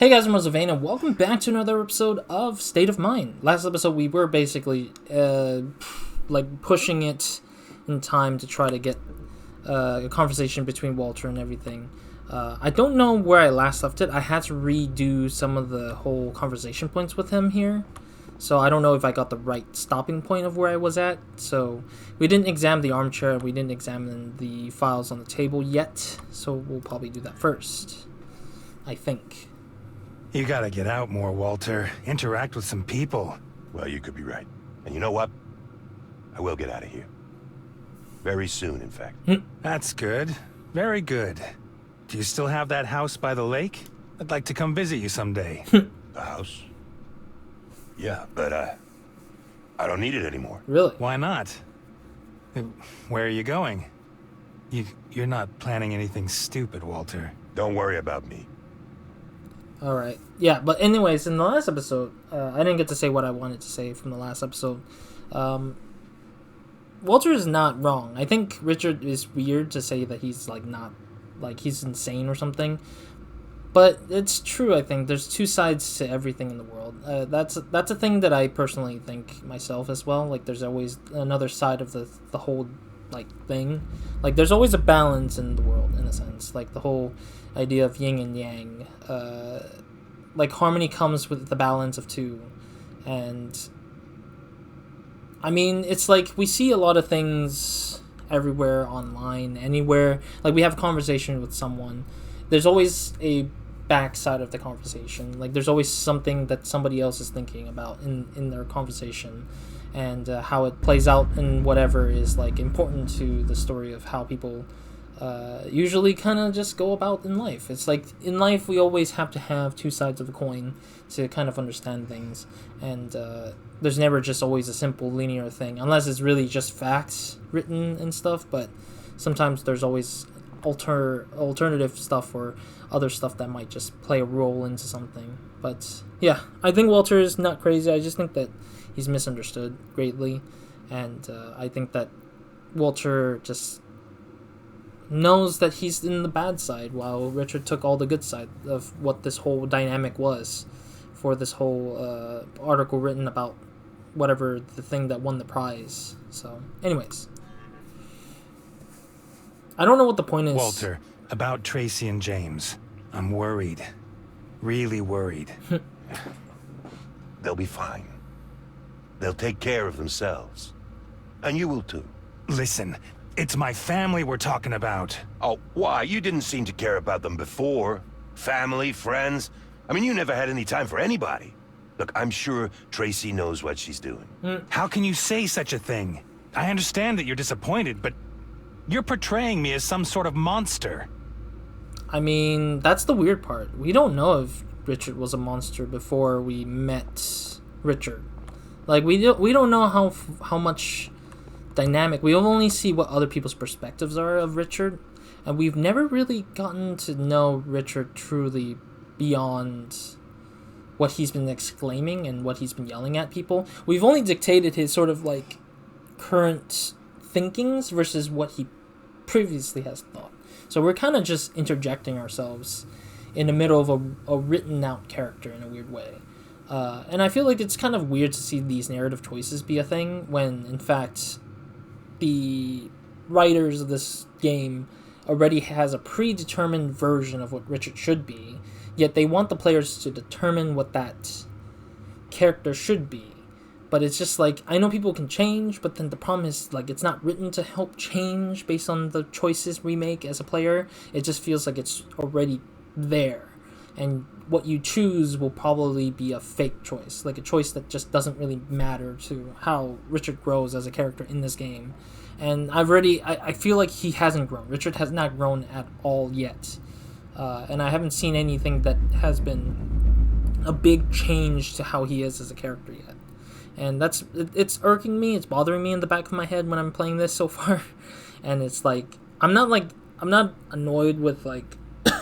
Hey guys, I'm RozaldVane, and welcome back to another episode of State of Mind. Last episode, we were basically, pushing it in time to try to get a conversation between Walter and everything. I don't know where I last left it. I had to redo some of the whole conversation points with him here. So I don't know if I got the right stopping point of where I was at. So we didn't examine the armchair, and we didn't examine the files on the table yet. So we'll probably do that first, I think. You gotta get out more, Walter. Interact with some people. Well, you could be right. And you know what? I will get out of here. Very soon, in fact. That's good. Very good. Do you still have that house by the lake? I'd like to come visit you someday. The house? Yeah, but I don't need it anymore. Really? Why not? Where are you going? You're not planning anything stupid, Walter. Don't worry about me. Alright. Yeah, but anyways, in the last episode, I didn't get to say what I wanted to say from the last episode. Walter is not wrong. I think Richard is weird to say that he's, he's insane or something. But it's true, I think. There's two sides to everything in the world. That's a thing that I personally think myself as well. Like, there's always another side of the whole, thing. Like, there's always a balance in the world, in a sense. Like, the whole idea of yin and yang. Harmony comes with the balance of two. And I mean, it's like we see a lot of things everywhere, online, anywhere. Like, we have a conversation with someone, there's always a backside of the conversation. Like, there's always something that somebody else is thinking about in their conversation, and how it plays out and whatever is important to the story of how people usually kind of just go about in life. It's like, in life, we always have to have two sides of a coin to kind of understand things, and there's never just always a simple linear thing, unless it's really just facts written and stuff. But sometimes there's always alternative stuff or other stuff that might just play a role into something. But yeah, I think Walter is not crazy. I just think that he's misunderstood greatly, and I think that Walter just knows that he's in the bad side, while Richard took all the good side of what this whole dynamic was for this whole article written about whatever the thing that won the prize. So anyways, I don't know what the point is. Walter, about Tracy and James. I'm worried. Really worried. They'll be fine. They'll take care of themselves. And you will too. Listen, it's my family we're talking about. Oh, why? You didn't seem to care about them before. Family, friends. I mean, you never had any time for anybody. Look, I'm sure Tracy knows what she's doing. How can you say such a thing? I understand that you're disappointed, but you're portraying me as some sort of monster. I mean, that's the weird part. We don't know if Richard was a monster before we met Richard. Like, we don't know how much dynamic. We only see what other people's perspectives are of Richard, and we've never really gotten to know Richard truly beyond what he's been exclaiming and what he's been yelling at people. We've only dictated his sort of current thinkings versus what he previously has thought. So we're kind of just interjecting ourselves in the middle of a written out character in a weird way. And I feel like it's kind of weird to see these narrative choices be a thing when, in fact, the writers of this game already has a predetermined version of what Richard should be, yet they want the players to determine what that character should be. But it's just I know people can change, but then the problem is, it's not written to help change based on the choices we make as a player. It just feels like it's already there. And what you choose will probably be a fake choice. Like, a choice that just doesn't really matter to how Richard grows as a character in this game. And I feel like he hasn't grown. Richard has not grown at all yet. And I haven't seen anything that has been a big change to how he is as a character yet. And it's irking me, it's bothering me in the back of my head when I'm playing this so far. And it's I'm not annoyed with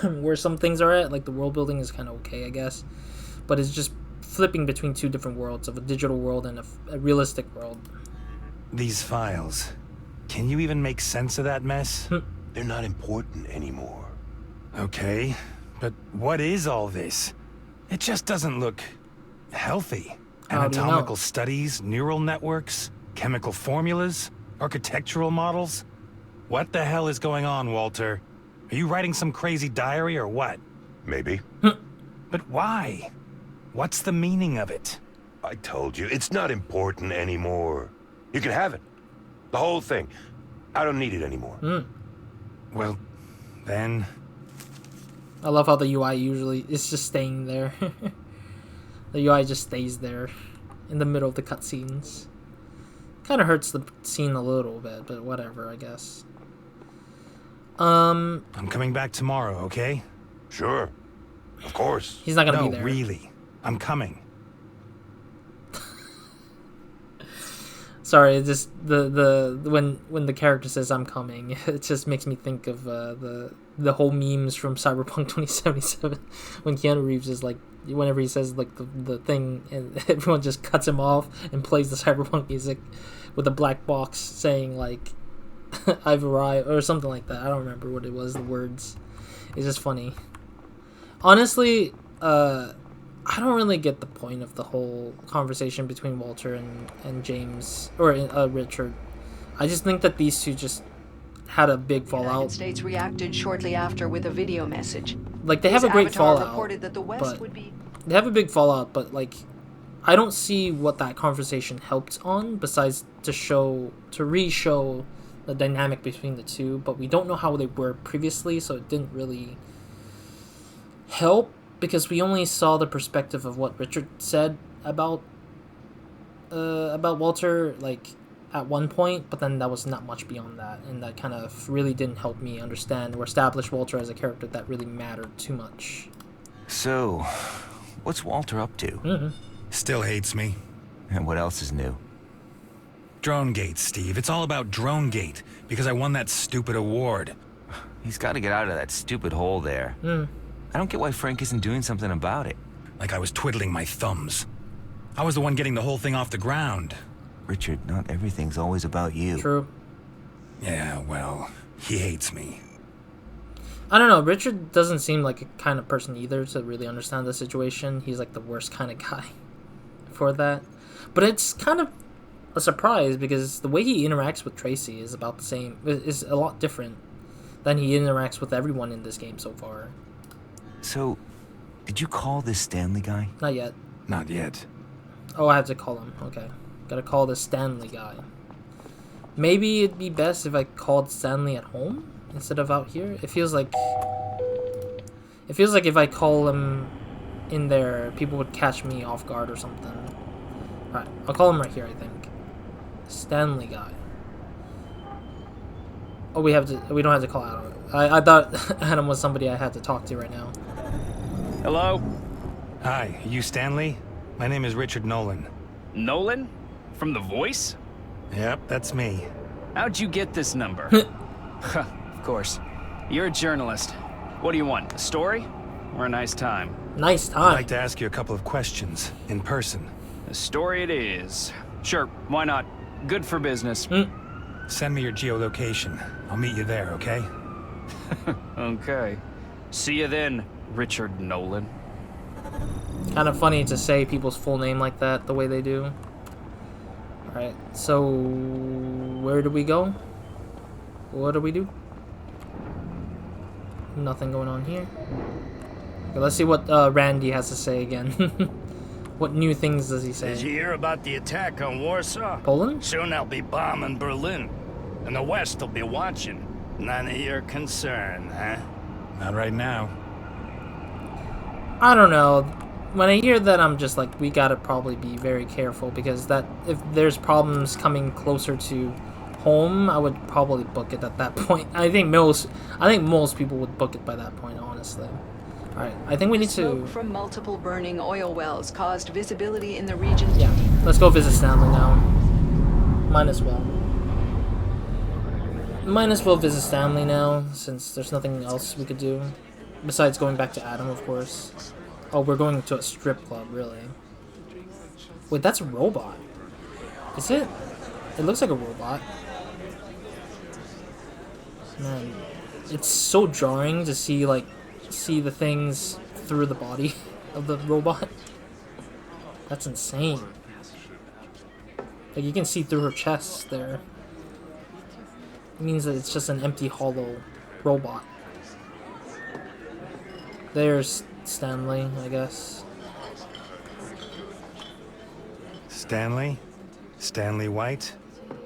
where some things are at. The world building is kind of okay, I guess. But it's just flipping between two different worlds, of a digital world and a realistic world. These files. Can you even make sense of that mess? They're not important anymore. Okay, but what is all this? It just doesn't look healthy. How do you know? Anatomical studies, neural networks, chemical formulas, architectural models. What the hell is going on, Walter? Are you writing some crazy diary or what? Maybe. But why? What's the meaning of it? I told you, it's not important anymore. You can have it. The whole thing. I don't need it anymore. Well, then... I love how the UI usually is just staying there. The UI just stays there in the middle of the cutscenes. Kind of hurts the scene a little bit, but whatever, I guess. I'm coming back tomorrow, okay? Sure. Of course. He's not gonna No, be there. really. I'm coming. Sorry, it just when the character says "I'm coming," it just makes me think of the whole memes from Cyberpunk 2077 when Keanu Reeves is like, whenever he says like the thing, and everyone just cuts him off and plays the Cyberpunk music with a black box saying like "I've arrived" or something like that. I don't remember what it was. The words. It's just funny. Honestly, I don't really get the point of the whole conversation between Walter and James, or Richard. I just think that these two just had a big The fallout. United States reacted shortly after with a video message. Like, they have a His great avatar fallout, reported that the West but would be... they have a big fallout, but like, I don't see what that conversation helped on besides to re-show the dynamic between the two. But we don't know how they were previously, so it didn't really help. Because we only saw the perspective of what Richard said about Walter, like, at one point, but then that was not much beyond that, and that kind of really didn't help me understand or establish Walter as a character that really mattered too much. So, what's Walter up to? Still hates me. And what else is new? Dronegate, Steve. It's all about Dronegate, because I won that stupid award. He's got to get out of that stupid hole there. I don't get why Frank isn't doing something about it. Like I was twiddling my thumbs. I was the one getting the whole thing off the ground. Richard, not everything's always about you. True. Yeah, well, he hates me. I don't know, Richard doesn't seem like a kind of person either to really understand the situation. He's like the worst kind of guy for that. But it's kind of a surprise because the way he interacts with Tracy is about the same, is a lot different than he interacts with everyone in this game so far. So, did you call this Stanley guy? Not yet. Not yet. Oh, I have to call him. Okay. Gotta call the Stanley guy. Maybe it'd be best if I called Stanley at home instead of out here. It feels like if I call him in there, people would catch me off guard or something. Alright, I'll call him right here, I think. Stanley guy. Oh, we don't have to call Adam. I thought Adam was somebody I had to talk to right now. Hello? Hi, you Stanley? My name is Richard Nolan. Nolan? From The Voice? Yep, that's me. How'd you get this number? Of course. You're a journalist. What do you want, a story? Or a nice time? Nice I'd time. like to ask you a couple of questions, in person. A story it is. Sure, why not? Good for business. Send me your geolocation. I'll meet you there, okay? Okay. See you then, Richard Nolan. Kind of funny to say people's full name like that, the way they do. Alright, so where do we go? What do we do? Nothing going on here. Okay, let's see what Randy has to say again. What new things does he say? Did you hear about the attack on Warsaw? Poland? Soon they'll be bombing Berlin. And the West will be watching. None of your concern, huh? Not right now. I don't know. When I hear that, I'm just like, we gotta probably be very careful because that if there's problems coming closer to home, I would probably book it at that point. I think most people would book it by that point, honestly. All right, I think we need to. Smoke from multiple burning oil wells caused visibility in the region. Yeah, let's go visit Stanley now. Might as well. Might as well visit Stanley now, since there's nothing else we could do. Besides going back to Adam, of course. Oh, we're going to a strip club, really. Wait, that's a robot. Is it? It looks like a robot. Man, it's so jarring to see the things through the body of the robot. That's insane. Like, you can see through her chest there. It means that it's just an empty, hollow robot. There's Stanley, I guess. Stanley? Stanley White?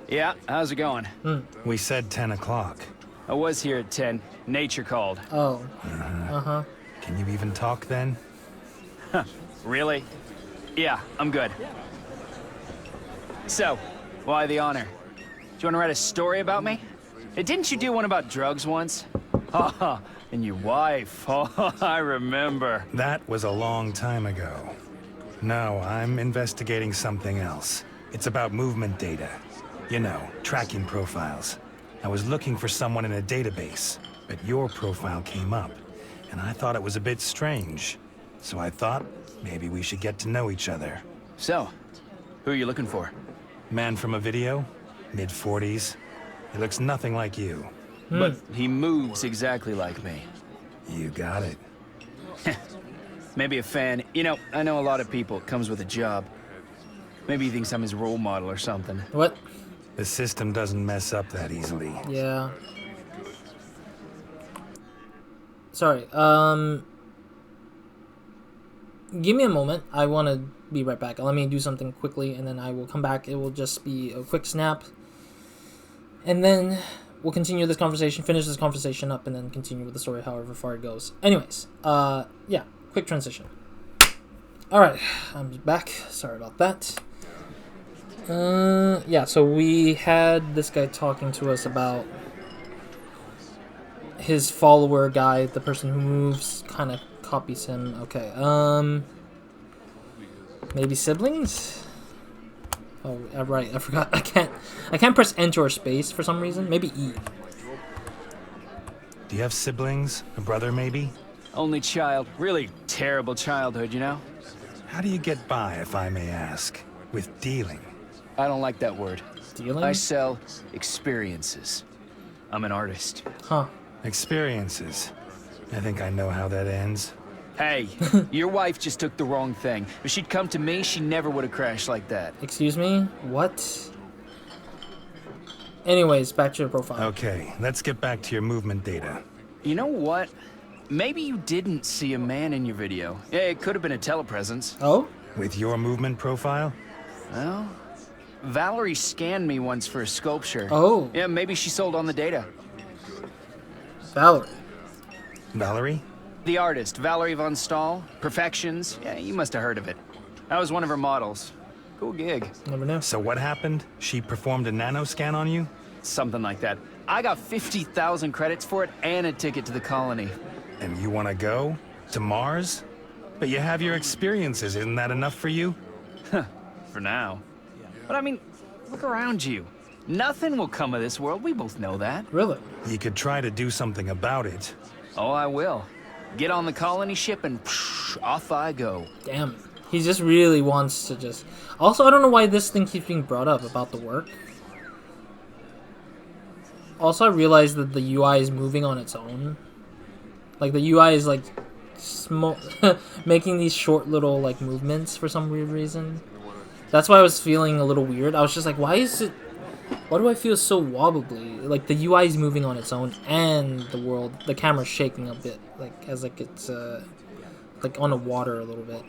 Yeah, how's it going? We said 10 o'clock. I was here at 10. Nature called. Oh. Can you even talk then? Really? Yeah, I'm good. So, why the honor? Do you want to write a story about me? Didn't you do one about drugs once? Oh, and your wife. Oh, I remember. That was a long time ago. No, I'm investigating something else. It's about movement data. You know, tracking profiles. I was looking for someone in a database, but your profile came up, and I thought it was a bit strange. So I thought maybe we should get to know each other. So, who are you looking for? Man from a video, mid-40s. He looks nothing like you. But he moves exactly like me. You got it. Maybe a fan. You know, I know a lot of people. It comes with a job. Maybe he thinks I'm his role model or something. What? The system doesn't mess up that easily. Yeah. Sorry, give me a moment. I want to be right back. Let me do something quickly, and then I will come back. It will just be a quick snap. And then we'll continue this conversation, finish this conversation up, and then continue with the story however far it goes. Anyways, yeah, quick transition. Alright, I'm back. Sorry about that. Yeah, so we had this guy talking to us about his follower guy, the person who moves, kind of copies him. Okay, maybe siblings? Oh, right, I forgot. I can't press enter or space for some reason. Maybe E. Do you have siblings? A brother, maybe? Only child. Really terrible childhood, you know? How do you get by, if I may ask, with dealing? I don't like that word. Dealing? I sell experiences. I'm an artist. Huh. Experiences. I think I know how that ends. Hey, your wife just took the wrong thing. If she'd come to me, she never would have crashed like that. Excuse me? What? Anyways, back to your profile. Okay, let's get back to your movement data. You know what? Maybe you didn't see a man in your video. Yeah, it could have been a telepresence. Oh? With your movement profile? Well, Valerie scanned me once for a sculpture. Oh. Yeah, maybe she sold on the data. Valerie. Valerie? The artist, Valerie von Stahl. Perfections. Yeah, you must have heard of it. I was one of her models. Cool gig. Never knew. So what happened? She performed a nanoscan on you? Something like that. I got 50,000 credits for it and a ticket to the colony. And you want to go? To Mars? But you have your experiences, isn't that enough for you? For now. But I mean, look around you. Nothing will come of this world, we both know that. Really? You could try to do something about it. Oh, I will. Get on the colony ship and psh, off I go. Damn. He just really wants to just... Also, I don't know why this thing keeps being brought up about the work. Also, I realized that the UI is moving on its own. Like, the UI is, like, making these short little, like, movements for some weird reason. That's why I was feeling a little weird. I was just like, why do I feel so wobbly? Like, the UI is moving on its own, and the camera's shaking a bit. Like, as, like, it's, like, on the water a little bit.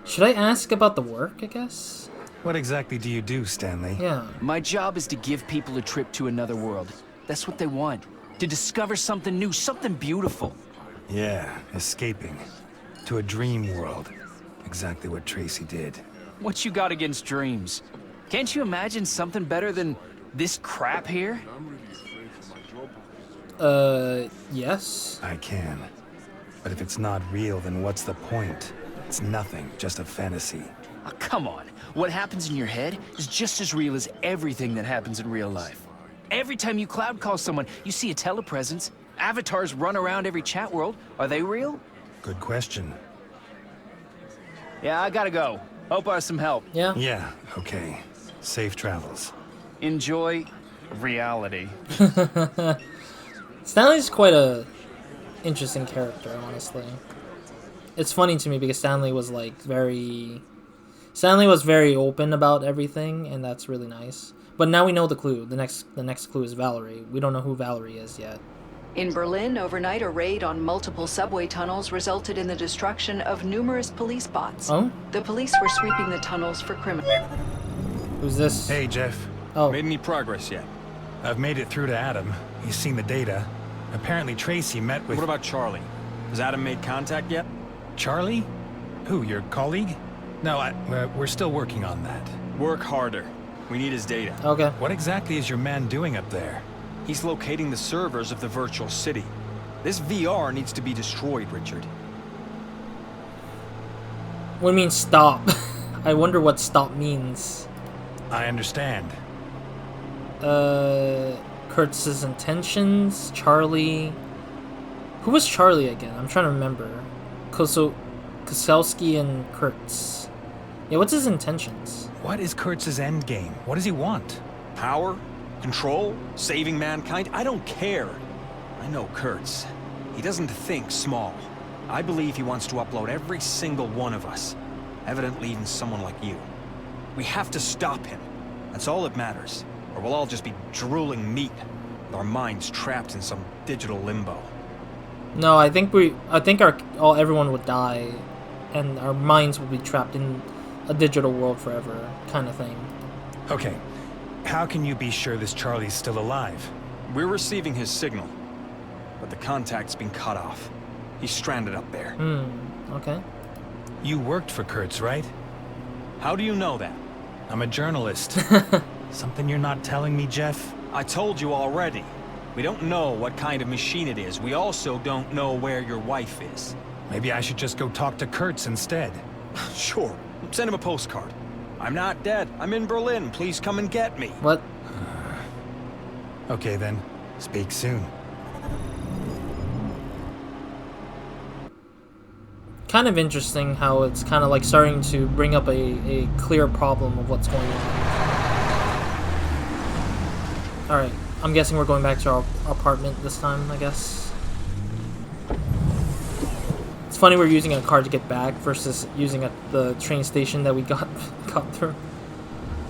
Should I ask about the work, I guess? What exactly do you do, Stanley? Yeah. My job is to give people a trip to another world. That's what they want. To discover something new, something beautiful. Yeah, escaping. To a dream world. Exactly what Tracy did. What you got against dreams? Can't you imagine something better than this crap here? Yes. I can. But if it's not real, then what's the point? It's nothing, just a fantasy. Oh, come on. What happens in your head is just as real as everything that happens in real life. Every time you cloud call someone, you see a telepresence. Avatars run around every chat world. Are they real? Good question. Yeah, I gotta go. Hope I have some help. Yeah. Yeah, okay. Safe travels. Enjoy reality. Stanley's quite a interesting character, honestly. it's funny to me because Stanley was very open about everything, and that's really nice. But now we know the clue. The next clue is Valerie. We don't know who Valerie is yet. In Berlin, overnight, a raid on multiple subway tunnels resulted in the destruction of numerous police bots. Oh? The police were sweeping the tunnels for criminals. Who's this? Hey, Jeff. Oh. Made any progress yet? I've made it through to Adam. He's seen the data. Apparently Tracy met with... What about Charlie? Has Adam made contact yet? Charlie? Who, your colleague? No, we're still working on that. Work harder. We need his data. Okay. What exactly is your man doing up there? He's locating the servers of the virtual city. This VR needs to be destroyed, Richard. What do you mean stop? I wonder what stop means. I understand. Kurtz's intentions, Charlie. Who was Charlie again? I'm trying to remember. Koselski and Kurtz. Yeah, what's his intentions? What is Kurtz's endgame? What does he want? Power? Control? Saving mankind? I don't care. I know Kurtz. He doesn't think small. I believe he wants to upload every single one of us. Evidently even someone like you. We have to stop him. That's all that matters. Or we'll all just be drooling meat, with our minds trapped in some digital limbo. No, I think everyone would die, and our minds would be trapped in a digital world forever, kind of thing. Okay. How can you be sure this Charlie's still alive? We're receiving his signal, but the contact's been cut off. He's stranded up there. Okay. You worked for Kurtz, right? How do you know that? I'm a journalist. Something you're not telling me, Jeff? I told you already. We don't know what kind of machine it is. We also don't know where your wife is. Maybe I should just go talk to Kurtz instead. Sure. Send him a postcard. I'm not dead. I'm in Berlin. Please come and get me. What? Okay then. Speak soon. Kind of interesting how it's kind of like starting to bring up a clear problem of what's going on. Alright, I'm guessing we're going back to our apartment this time, I guess. It's funny we're using a car to get back versus using the train station that we got through.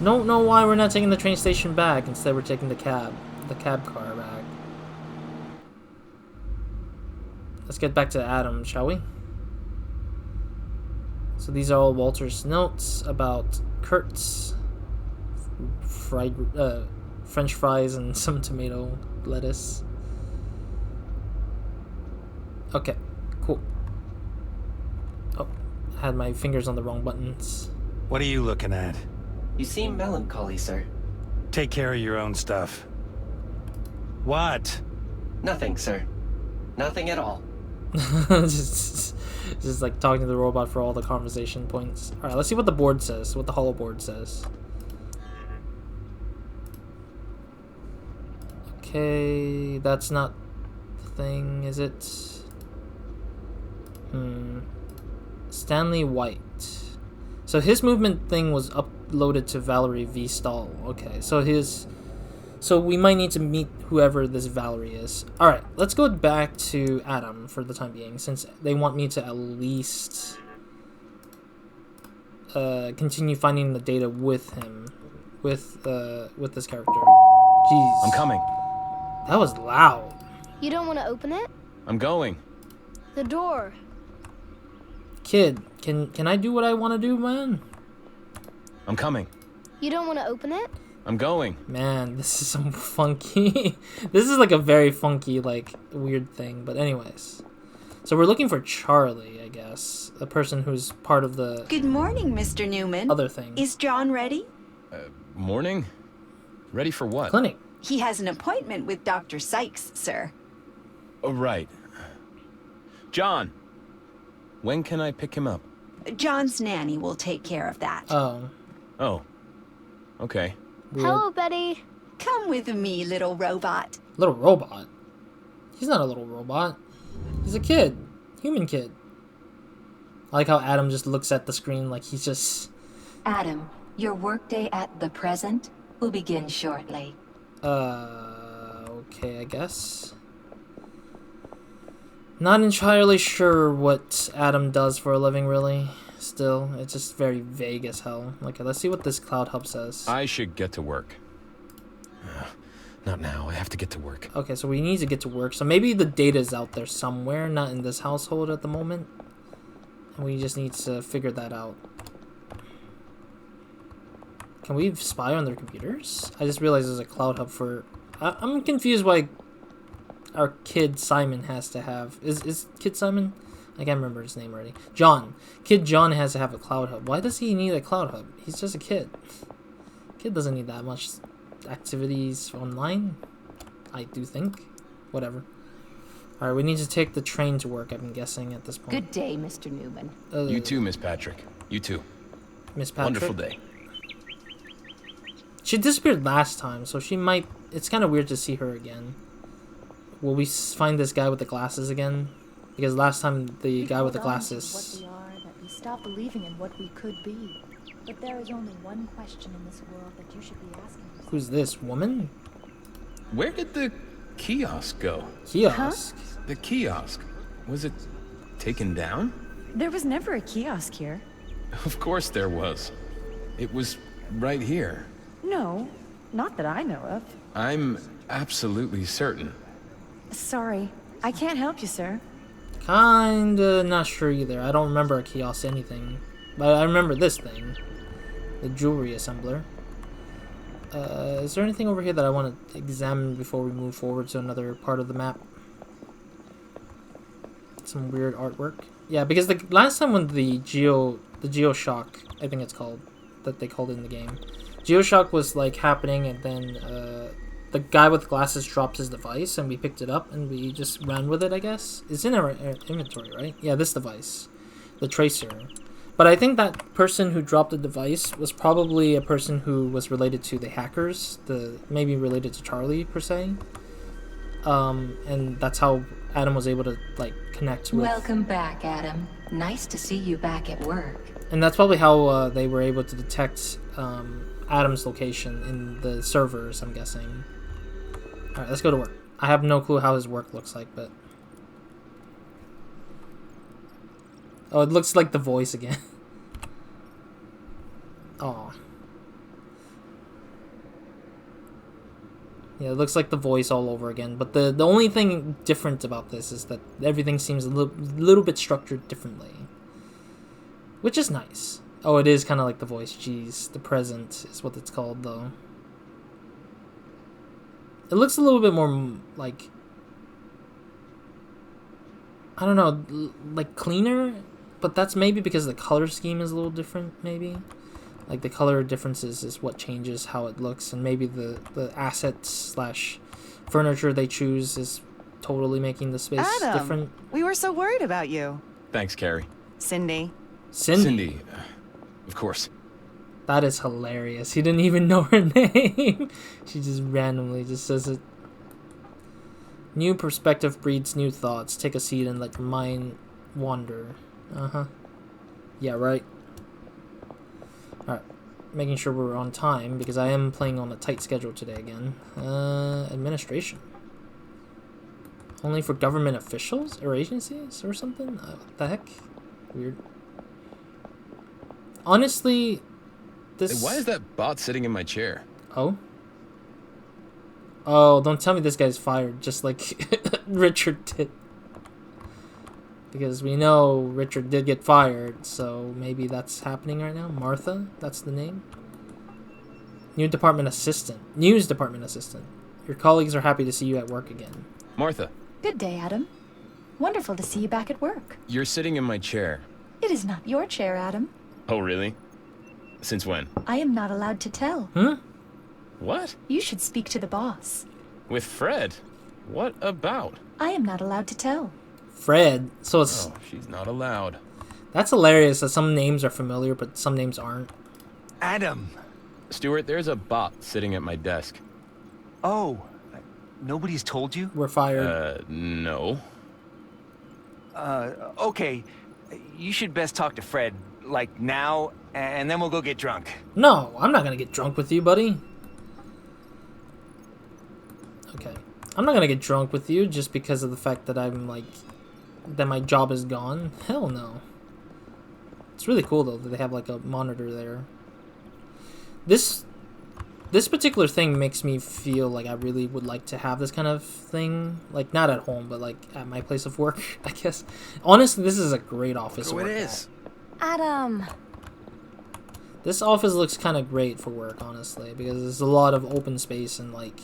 Don't know why we're not taking the train station back. Instead, we're taking the cab car back. Let's get back to Adam, shall we? So these are all Walter's notes about Kurtz. French fries and some tomato lettuce. Okay, cool. Oh, I had my fingers on the wrong buttons. What are you looking at? You seem melancholy, sir. Take care of your own stuff. What? Nothing, sir. Nothing at all. just like talking to the robot for all the conversation points. Alright, let's see what the board says, what the holo board says. Okay, that's not the thing, is it? Stanley White. So his movement thing was uploaded to Valerie V. Stahl. Okay, so we might need to meet whoever this Valerie is. Alright, let's go back to Adam for the time being, since they want me to at least continue finding the data with him, with this character. Jeez. I'm coming. That was loud. You don't want to open it? I'm going. The door. Kid, can I do what I want to do, man? I'm coming. You don't want to open it? I'm going. Man, this is some funky... This is like a very funky, like, weird thing. But anyways. So we're looking for Charlie, I guess. A person who's part of the... Good morning, Mr. Newman. Other thing. Is John ready? Morning? Ready for what? Clinic. He has an appointment with Dr. Sykes, sir. Oh, right. John, when can I pick him up? John's nanny will take care of that. Oh. Oh. Okay. Weird. Hello, Betty. Come with me, little robot. Little robot? He's not a little robot. He's a kid. Human kid. I like how Adam just looks at the screen like he's just... Adam, your workday at the present will begin shortly. Okay, I guess. Not entirely sure what Adam does for a living, really. Still, it's just very vague as hell. Okay, let's see what this Cloud Hub says. I should get to work. Not now. I have to get to work. Okay, so we need to get to work. So maybe the data's out there somewhere, not in this household at the moment. And we just need to figure that out. Can we spy on their computers? I just realized there's a Cloud Hub for... I'm confused why our kid Simon has to have... Is Kid Simon? I can't remember his name already. John. Kid John has to have a Cloud Hub. Why does he need a Cloud Hub? He's just a kid. Kid doesn't need that much activities online, I do think. Whatever. Alright, we need to take the train to work, I'm guessing, at this point. Good day, Mr. Newman. You too, Miss Patrick. You too. Miss Patrick? Wonderful day. She disappeared last time, so she might... It's kind of weird to see her again. Will we find this guy with the glasses again? Because last time the guy with the glasses... What we are, that we stop believing in what we could be. But there is only one question in this world that you should be asking yourself. Who's this, woman? Where did the kiosk go? Kiosk? Huh? The kiosk. Was it taken down? There was never a kiosk here. Of course there was. It was right here. No, not that I know of. I'm absolutely certain. Sorry, I can't help you, sir. Kinda not sure either. I don't remember a kiosk anything. But I remember this thing. The jewelry assembler. Is there anything over here that I want to examine before we move forward to another part of the map? Some weird artwork. Yeah, because the last time when the Geoshock, I think it's called, that they called it in the game. Geoshock was like happening, and then the guy with glasses dropped his device, and we picked it up, and we just ran with it, I guess. It's in our inventory, right? Yeah, this device. The tracer. But I think that person who dropped the device was probably a person who was related to the hackers, maybe related to Charlie, per se. And that's how Adam was able to, like, connect with... Welcome back, Adam. Nice to see you back at work. And that's probably how they were able to detect Adam's location in the servers, I'm guessing. Alright, let's go to work. I have no clue how his work looks like, but... Oh, it looks like the voice again. Oh. Yeah, it looks like the voice all over again. But the only thing different about this is that everything seems a little bit structured differently. Which is nice. Oh, it is kind of like the voice. Jeez, the present is what it's called, though. It looks a little bit more, like... I don't know, like cleaner? But that's maybe because the color scheme is a little different, maybe. Like, the color differences is what changes how it looks. And maybe the assets / furniture they choose is totally making the space Adam, different. We were so worried about you. Thanks, Carrie. Cindy. Cindy? Of course. That is hilarious. He didn't even know her name. She just randomly just says it. New perspective breeds new thoughts. Take a seat and let your mind wander. Uh-huh. Yeah, right. Alright. Making sure we're on time, because I am playing on a tight schedule today again. Administration. Only for government officials? Or agencies? Or something? What the heck? Weird. Honestly, this... Hey, why is that bot sitting in my chair? Oh? Oh, don't tell me this guy's fired, just like Richard did. Because we know Richard did get fired, so maybe that's happening right now. Martha, that's the name. News department assistant. Your colleagues are happy to see you at work again. Martha. Good day, Adam. Wonderful to see you back at work. You're sitting in my chair. It is not your chair, Adam. Oh, really? Since when? I am not allowed to tell. Hmm? What? You should speak to the boss. With Fred? What about? I am not allowed to tell. Fred. So it's... Oh, she's not allowed. That's hilarious that some names are familiar, but some names aren't. Adam! Stuart, there's a bot sitting at my desk. Oh, nobody's told you? We're fired. No. Okay. You should best talk to Fred, like now, and then we'll go get drunk. No, I'm not gonna get drunk with you, buddy. Okay. I'm not gonna get drunk with you just because of the fact that I'm, like, that my job is gone. Hell no. It's really cool though that they have like a monitor there. This particular thing makes me feel like I really would like to have this kind of thing, like not at home, but like at my place of work, I guess. Honestly, this is a great office to work at. Adam. This office looks kind of great for work, honestly, because there's a lot of open space and like.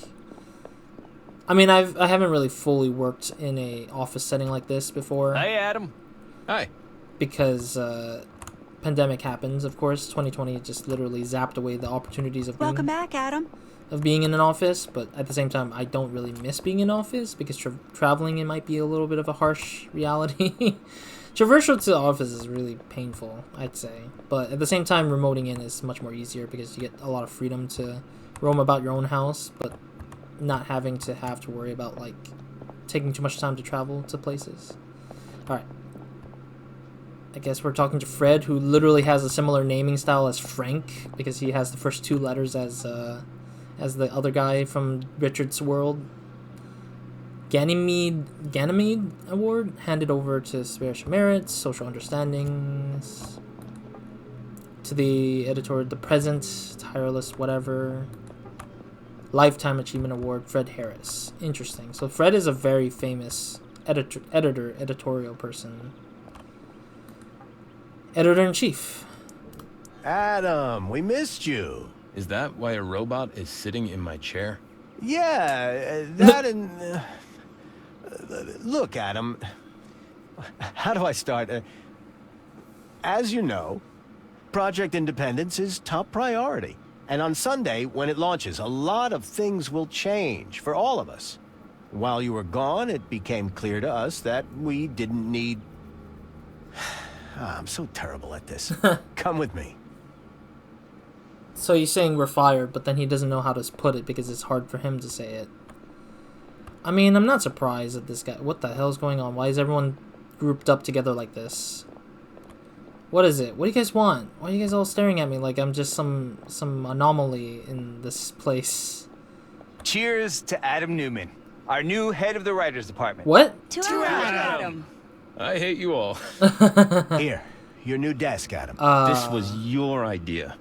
I mean, I haven't really fully worked in a office setting like this before. Hey, Adam. Hi. Because pandemic happens, of course. 2020 just literally zapped away the opportunities of Welcome back, Adam. of being in an office. But at the same time, I don't really miss being in office because traveling it might be a little bit of a harsh reality. Traversal to the office is really painful, I'd say. But at the same time, remoting in is much more easier because you get a lot of freedom to roam about your own house, but not having to worry about like taking too much time to travel to places. Alright. I guess we're talking to Fred, who literally has a similar naming style as Frank, because he has the first two letters as the other guy from Richard's World. Ganymede Award, handed over to Spiritual Merits, Social Understandings, to the editor, The Present, Tireless, whatever. Lifetime Achievement Award, Fred Harris. Interesting. So Fred is a very famous editorial person. Editor-in-chief. Adam, we missed you. Is that why a robot is sitting in my chair? Yeah, that and... look, Adam. How do I start? As you know, Project Independence is top priority. And on Sunday, when it launches, a lot of things will change for all of us. While you were gone, it became clear to us that we didn't need... I'm so terrible at this. Come with me. So he's saying we're fired, but then he doesn't know how to put it because it's hard for him to say it. I mean, I'm not surprised at this guy. What the hell is going on? Why is everyone grouped up together like this? What is it? What do you guys want? Why are you guys all staring at me like I'm just some anomaly in this place? Cheers to Adam Newman, our new head of the writers department. What? To Adam. I hate you all. Here, your new desk, Adam. This was your idea.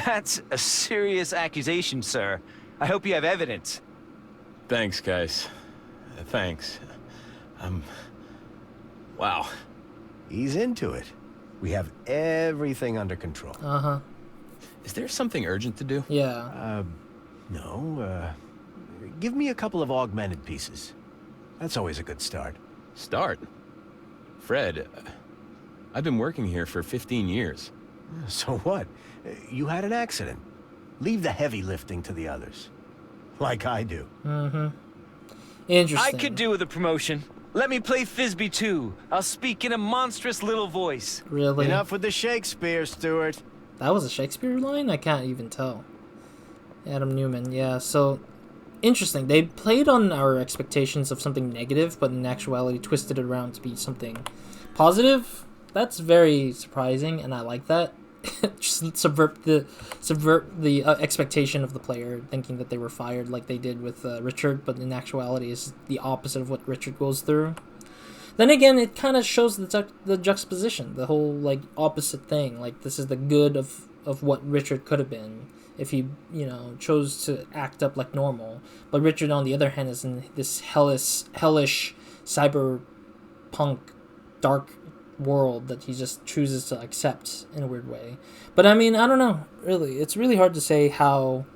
That's a serious accusation, sir. I hope you have evidence. Thanks, guys. Thanks. Wow. Ease into it. We have everything under control. Uh-huh. Is there something urgent to do? Yeah. No, give me a couple of augmented pieces. That's always a good start. Start? Fred, I've been working here for 15 years. So what? You had an accident. Leave the heavy lifting to the others. Like I do. Mm-hmm. Interesting. I could do with a promotion. Let me play Thisbe too. I'll speak in a monstrous little voice. Really? Enough with the Shakespeare, Stuart. That was a Shakespeare line? I can't even tell. Adam Newman, yeah, so... Interesting. They played on our expectations of something negative, but in actuality twisted it around to be something positive. That's very surprising, and I like that. Just subvert the expectation of the player, thinking that they were fired like they did with Richard, but in actuality is the opposite of what Richard goes through. Then again, it kind of shows the juxtaposition, the whole like opposite thing. Like this is the good of what Richard could have been if he, chose to act up like normal. But Richard, on the other hand, is in this hellish cyberpunk dark world that he just chooses to accept in a weird way. But I mean, I don't know, really. It's really hard to say how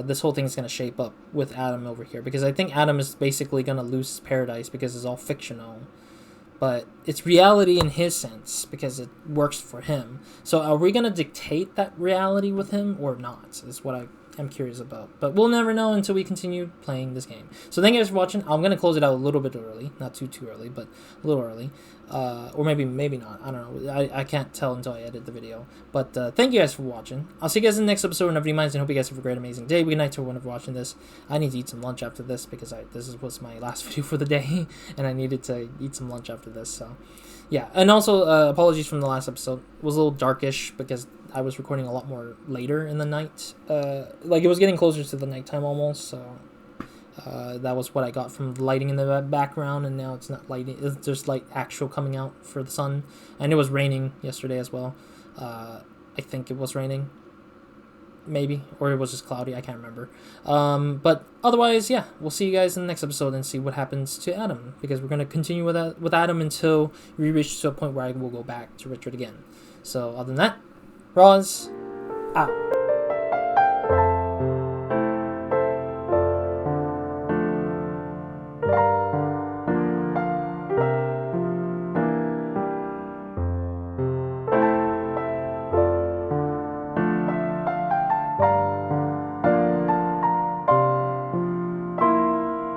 this whole thing is going to shape up with Adam over here, because I think Adam is basically going to lose his paradise because it's all fictional. But it's reality in his sense because it works for him. So are we going to dictate that reality with him or not is what I'm curious about. But we'll never know until we continue playing this game. So thank you guys for watching. I'm going to close it out a little bit early. Not too early, but a little early. Or maybe not. I don't know. I can't tell until I edit the video. But thank you guys for watching. I'll see you guys in the next episode. Nobody minds, and hope you guys have a great, amazing day. Good night to everyone for watching this. I need to eat some lunch after this because this was my last video for the day, and I needed to eat some lunch after this. So, yeah. And also, apologies from the last episode. It was a little darkish because I was recording a lot more later in the night. Like it was getting closer to the nighttime almost. So, That was what I got from the lighting in the background, and now it's not lighting. It's just light actual coming out for the sun. And it was raining yesterday as well. I think it was raining. Maybe. Or it was just cloudy. I can't remember. But otherwise, yeah. We'll see you guys in the next episode and see what happens to Adam. Because we're going to continue with Adam until we reach to a point where I will go back to Richard again. So other than that, Roz, out.